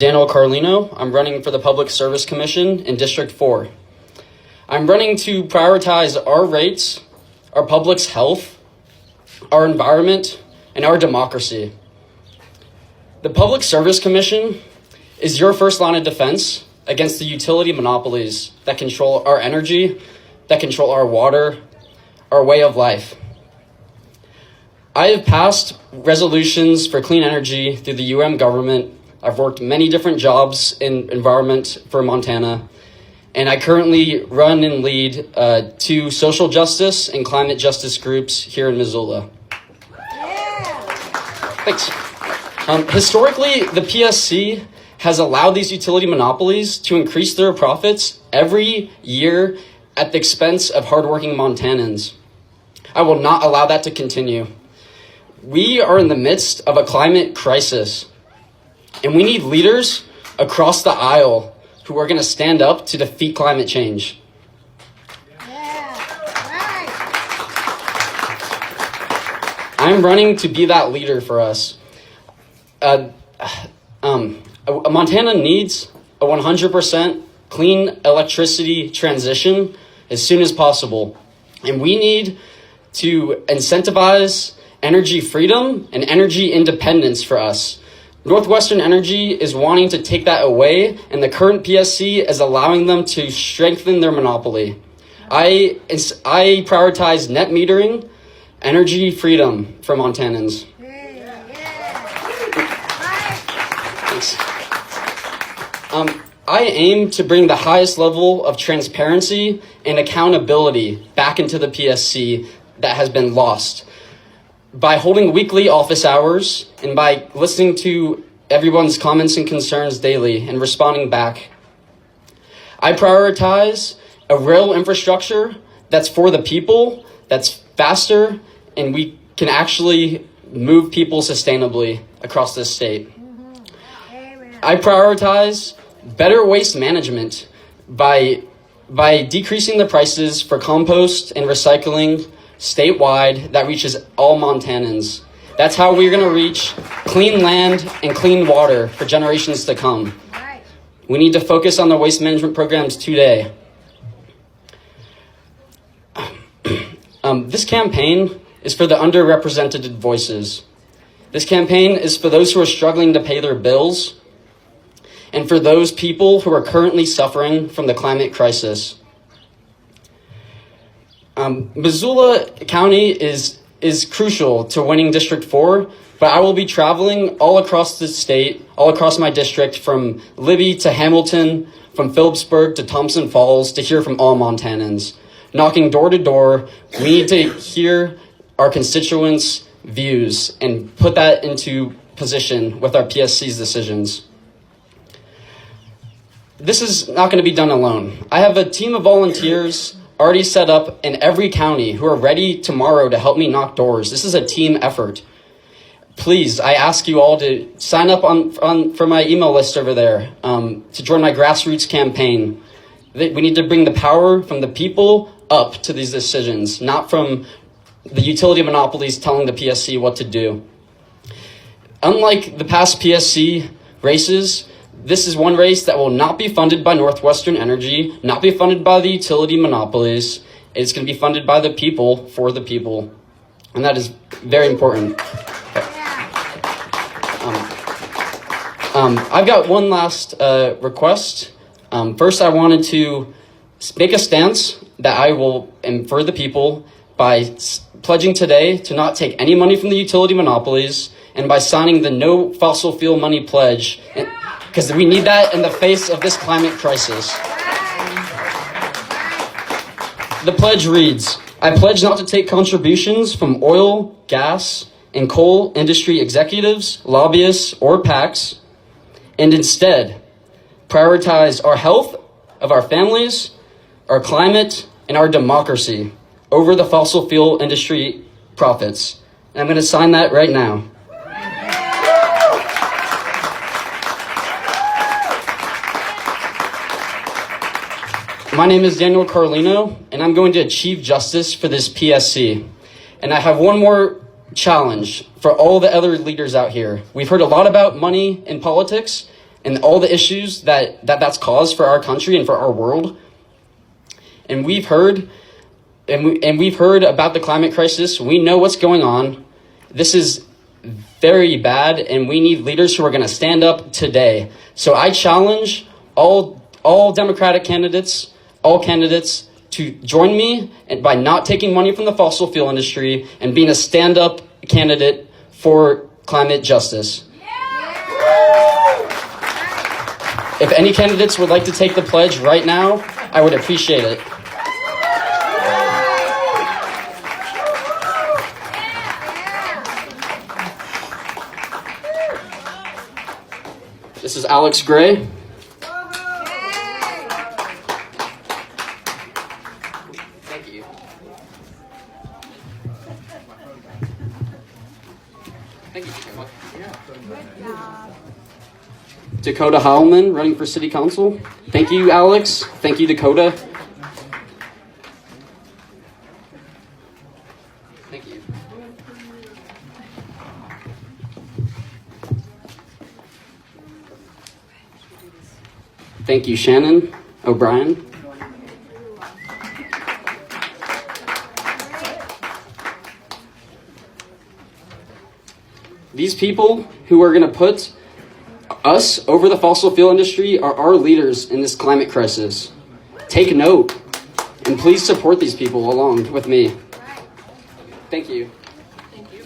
Carlino. I'm running for the Public Service Commission in District 4. I'm running to prioritize our rights, our public's health, our environment, and our democracy. The Public Service Commission is your first line of defense against the utility monopolies that control our energy, that control our water, our way of life. I have passed resolutions for clean energy through the government. I've worked many different jobs in environment for Montana, and I currently run and lead two social justice and climate justice groups here in Missoula. Yeah. Thanks. Historically, the PSC has allowed these utility monopolies to increase their profits every year at the expense of hardworking Montanans. I will not allow that to continue. We are in the midst of a climate crisis, and we need leaders across the aisle who are going to stand up to defeat climate change. Yeah, right. I'm running to be that leader for us. Montana needs a 100% clean electricity transition as soon as possible. And we need to incentivize energy freedom and energy independence for us. Northwestern Energy is wanting to take that away, and the current PSC is allowing them to strengthen their monopoly. I prioritize net metering, energy freedom for Montanans. Thanks. I aim to bring the highest level of transparency and accountability back into the PSC that has been lost by holding weekly office hours and by listening to everyone's comments and concerns daily and responding back. I prioritize a rail infrastructure that's for the people, that's faster, and we can actually move people sustainably across this state. I prioritize better waste management by decreasing the prices for compost and recycling statewide that reaches all Montanans. That's how we're going to reach clean land and clean water for generations to come. We need to focus on the waste management programs today. This campaign is for the underrepresented voices. This campaign is for those who are struggling to pay their bills and for those people who are currently suffering from the climate crisis. Missoula County is crucial to winning District 4, but I will be traveling all across the state, all across my district, from Libby to Hamilton, from Phillipsburg to Thompson Falls, to hear from all Montanans. Knocking door to door, we need to hear our constituents' views and put that into position with our PSC's decisions. This is not going to be done alone. I have a team of volunteers already set up in every county who are ready tomorrow to help me knock doors. This is a team effort. Please, I ask you all to sign up for my email list over there, to join my grassroots campaign. We need to bring the power from the people up to these decisions, not from the utility monopolies telling the PSC what to do. Unlike the past PSC races, this is one race that will not be funded by Northwestern Energy, not be funded by the utility monopolies. It's going to be funded by the people, for the people. And that is very important. I've got one last request. First, I wanted to make a stance that I will, and for the people, by pledging today to not take any money from the utility monopolies and by signing the No Fossil Fuel Money Pledge, because we need that in the face of this climate crisis. The pledge reads, I pledge not to take contributions from oil, gas, and coal industry executives, lobbyists, or PACs, and instead prioritize our health of our families, our climate, and our democracy over the fossil fuel industry profits. And I'm going to sign that right now. My name is Daniel Carlino, and I'm going to achieve justice for this PSC. And I have one more challenge for all the other leaders out here. We've heard a lot about money in politics. and all the issues that's caused for our country and for our world. And we've heard about the climate crisis. We know what's going on. This is very bad, and we need leaders who are going to stand up today. So I challenge all Democratic candidates, all candidates, to join me by not taking money from the fossil fuel industry and being a stand-up candidate for climate justice. If any candidates would like to take the pledge right now, I would appreciate it. This is Alex Gray. Thank you. Thank you, Dakota. Dakota Heilman, running for City Council. Thank you, Alex. Thank you, Dakota. Thank you. Thank you, Shannon O'Brien. These people who are going to put us over the fossil fuel industry are our leaders in this climate crisis. Take note, and please support these people along with me. Thank you. Thank you.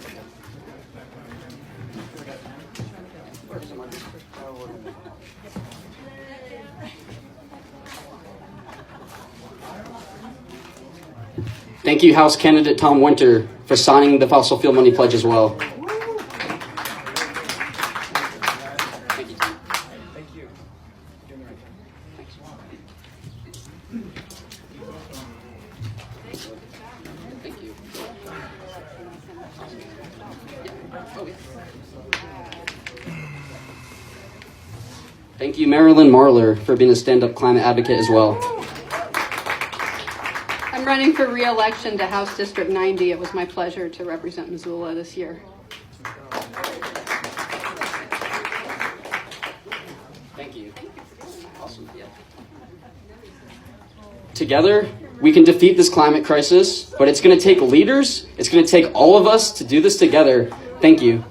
Thank you, House candidate Tom Winter, for signing the fossil fuel money pledge as well. Thank you. Thank you. Thank you. Thank you, Marilyn Marler, for being a stand-up climate advocate as well. I'm running for re-election to House District 90. It was my pleasure to represent Missoula this year. Thank you. Awesome. Yeah. Together, we can defeat this climate crisis, but it's going to take leaders. It's going to take all of us to do this together. Thank you.